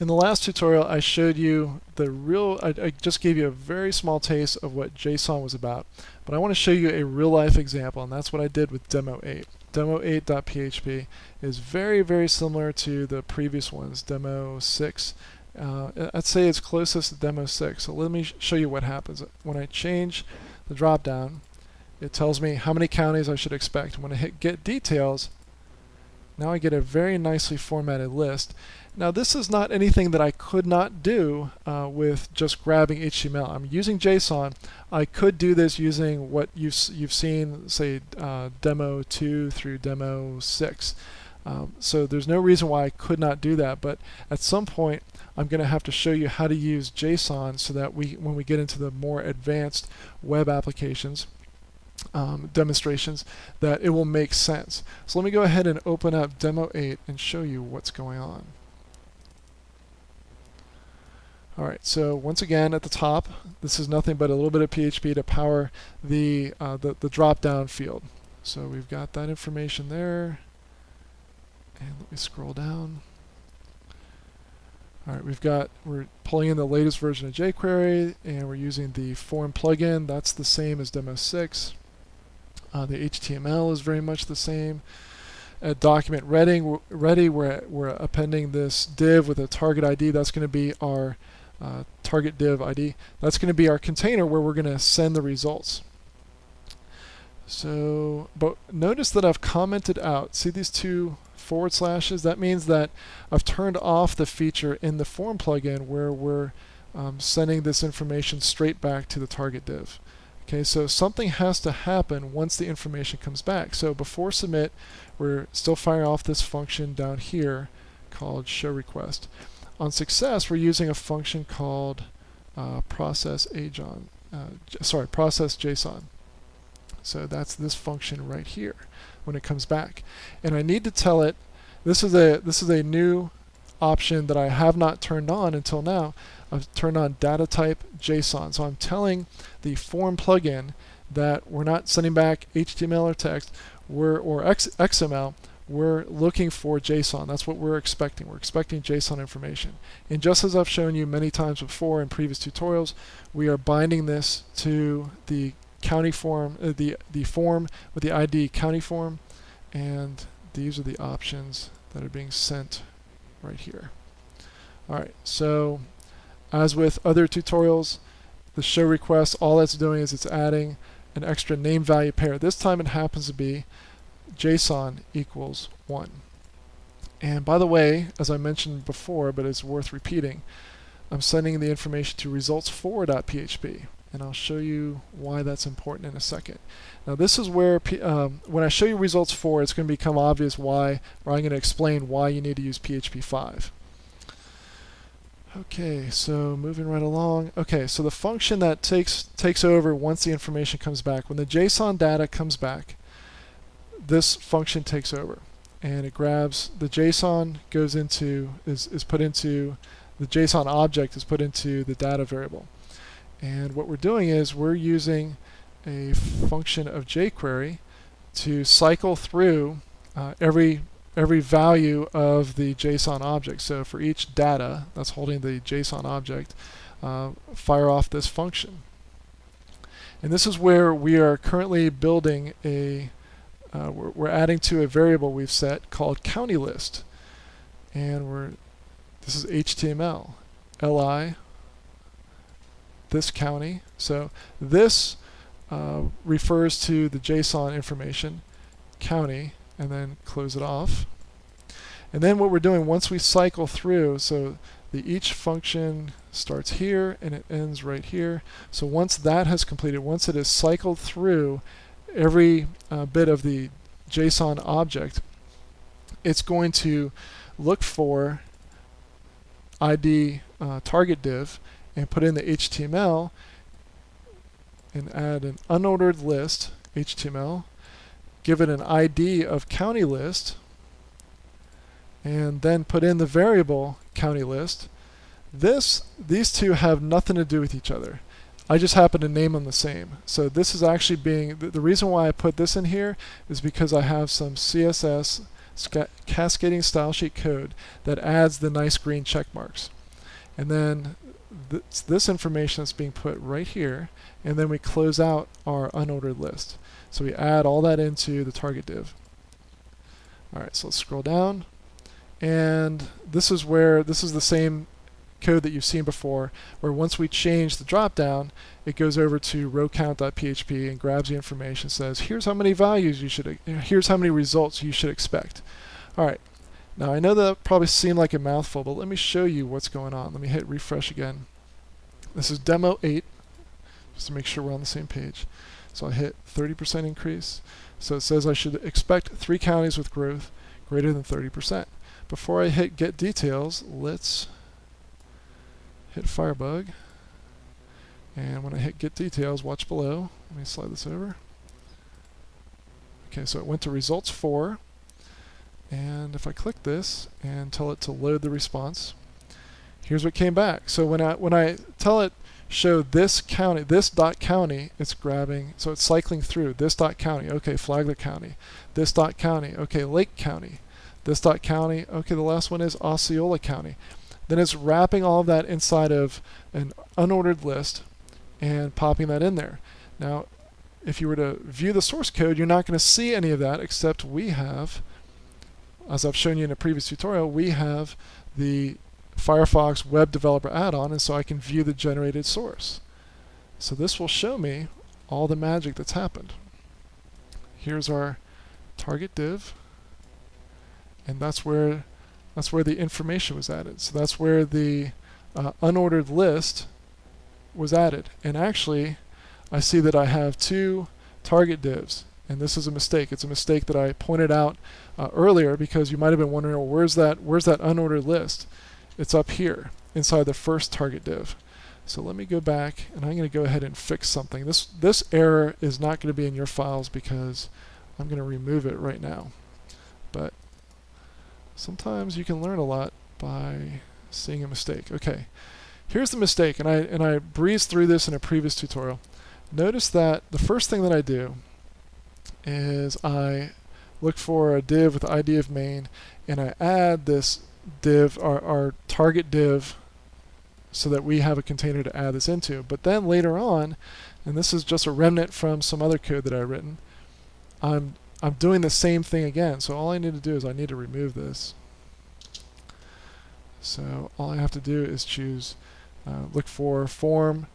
In the last tutorial, I showed you I just gave you a very small taste of what JSON was about, but I want to show you a real-life example, and that's what I did with demo8. Demo8.php is very, very similar to the previous ones, demo6. I'd say it's closest to demo6, so let me show you what happens. When I change the drop-down, it tells me how many counties I should expect. When I hit Get Details, now I get a very nicely formatted list. Now this is not anything that I could not do with just grabbing HTML. I'm using JSON. I could do this using what you've seen, say, demo 2 through demo 6. So there's no reason why I could not do that, but at some point I'm going to have to show you how to use JSON so that when we get into the more advanced web applications, demonstrations, that it will make sense. So let me go ahead and open up demo8 and show you what's going on. Alright, so once again at the top, this is nothing but a little bit of PHP to power the drop-down field. So we've got that information there, and let me scroll down. Alright, we're pulling in the latest version of jQuery, and we're using the form plugin. That's the same as demo 6. The HTML is very much the same. At document ready, we're appending this div with a target ID. That's going to be our target div ID. That's going to be our container where we're going to send the results. So, but notice that I've commented out. See these two forward slashes? That means that I've turned off the feature in the form plugin where we're sending this information straight back to the target div. Okay, so something has to happen once the information comes back. So before submit, we're still firing off this function down here called showRequest. On success, we're using a function called process JSON. So that's this function right here when it comes back, and I need to tell it. This is a new option that I have not turned on until now. I've turned on data type JSON. So I'm telling the form plugin that we're not sending back HTML or text, or XML. We're looking for JSON. That's what we're expecting. We're expecting JSON information. And just as I've shown you many times before in previous tutorials, we are binding this to the county form, the form with the ID county form, and these are the options that are being sent right here. Alright, so as with other tutorials, the show request, all that's doing is it's adding an extra name value pair. This time it happens to be JSON equals 1. And by the way, as I mentioned before, but it's worth repeating, I'm sending the information to results4.php, and I'll show you why that's important in a second. Now this is where, when I show you results 4, it's going to become obvious why, or I'm going to explain why you need to use PHP 5. Okay, so moving right along. Okay, so the function that takes over once the information comes back, when the JSON data comes back, this function takes over, and it grabs the JSON, is put into the JSON object, is put into the data variable. And what we're doing is we're using a function of jQuery to cycle through every value of the JSON object. So for each data that's holding the JSON object, fire off this function. And this is where we are currently building we're adding to a variable we've set called county list, and this is HTML, li, this county. So this refers to the JSON information, county, and then close it off. And then what we're doing once we cycle through, so each function starts here and it ends right here. So once that has completed, once it is cycled through every bit of the JSON object, it's going to look for ID target div and put in the HTML and add an unordered list HTML, give it an ID of county list, and then put in the variable county list. These two have nothing to do with each other. I just happen to name them the same. So this is actually being, the reason why I put this in here is because I have some CSS cascading style sheet code that adds the nice green check marks. And then this information is being put right here, and then we close out our unordered list. So we add all that into the target div. Alright, so let's scroll down, and this is the same code that you've seen before, where once we change the dropdown, it goes over to rowcount.php and grabs the information, says here's how many values you should, here's how many results you should expect. Alright, now I know that probably seemed like a mouthful, but let me show you what's going on. Let me hit refresh again. This is demo 8, just to make sure we're on the same page. So I hit 30% increase. So it says I should expect 3 counties with growth greater than 30%. Before I hit get details, let's hit Firebug. And when I hit get details, watch below. Let me slide this over. Okay, so it went to results 4. And if I click this and tell it to load the response, here's what came back. So when I tell it show this county, this dot county, it's grabbing, so it's cycling through this dot county, okay, Flagler County, this dot county, okay, Lake County, this dot county, okay, the last one is Osceola County. Then it's wrapping all of that inside of an unordered list and popping that in there. Now, if you were to view the source code, you're not going to see any of that, except we have, as I've shown you in a previous tutorial, we have the Firefox Web Developer add-on, and so I can view the generated source. So this will show me all the magic that's happened. Here's our target div, and that's where the information was added. So that's where the unordered list was added. And actually, I see that I have 2 target divs, and this is a mistake. It's a mistake that I pointed out earlier, because you might have been wondering, well, where's that unordered list? It's up here inside the first target div. So let me go back, and I'm going to go ahead and fix something. This error is not going to be in your files because I'm going to remove it right now. But sometimes you can learn a lot by seeing a mistake. Okay, here's the mistake, and I breezed through this in a previous tutorial. Notice that the first thing that I do is I look for a div with ID of main, and I add this div, our target div, so that we have a container to add this into. But then later on, and this is just a remnant from some other code that I've written, I'm doing the same thing again. So all I need to do is I need to remove this. So all I have to do is choose, look for form,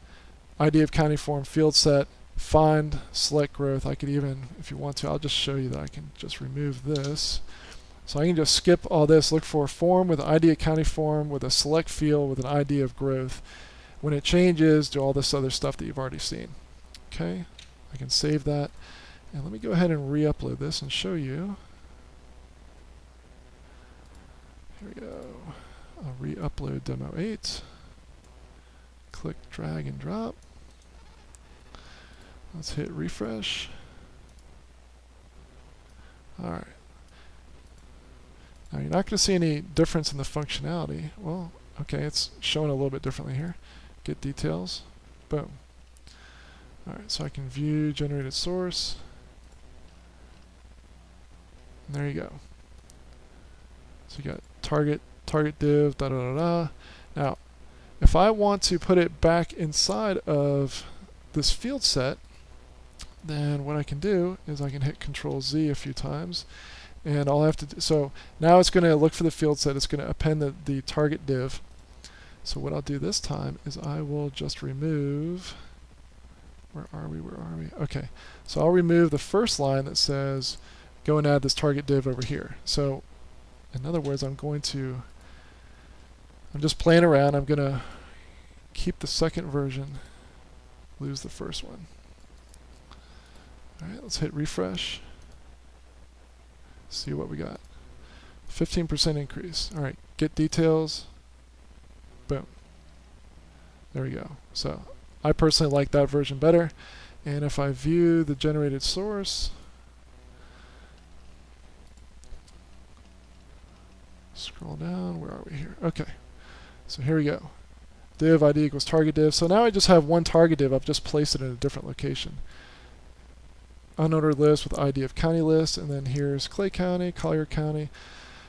ID of county form, field set, find, select growth. I could even, if you want to, I'll just show you that I can just remove this. So I can just skip all this, look for a form with ID of county form with a select field with an ID of growth. When it changes, do all this other stuff that you've already seen. Okay, I can save that. And let me go ahead and re-upload this and show you. Here we go. I'll re-upload demo 8. Click drag and drop. Let's hit refresh. Alright. Now you're not going to see any difference in the functionality. Well, okay, it's showing a little bit differently here. Get details. Boom. Alright, so I can view generated source. And there you go. So you got target div, da da da da. Now, if I want to put it back inside of this field set, then what I can do is I can hit Control Z a few times, and all I have to do, so now it's going to look for the field set, it's going to append the target div. So what I'll do this time is I will just remove, where are we? Okay, so I'll remove the first line that says go and add this target div over here. So in other words, I'm just playing around. I'm going to keep the second version, lose the first one. Alright, let's hit refresh. See what we got. 15% increase. Alright, get details. Boom. There we go. So I personally like that version better. And if I view the generated source, scroll down, where are we here? Okay, so here we go. Div ID equals target div. So now I just have one target div, I've just placed it in a different location. unordered list with ID of county list, and then here's Clay County, Collier County.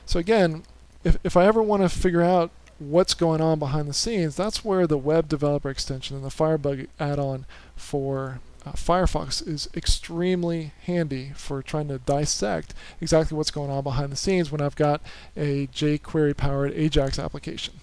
So again, if I ever want to figure out what's going on behind the scenes, that's where the web developer extension and the Firebug add-on for Firefox is extremely handy for trying to dissect exactly what's going on behind the scenes when I've got a jQuery powered Ajax application.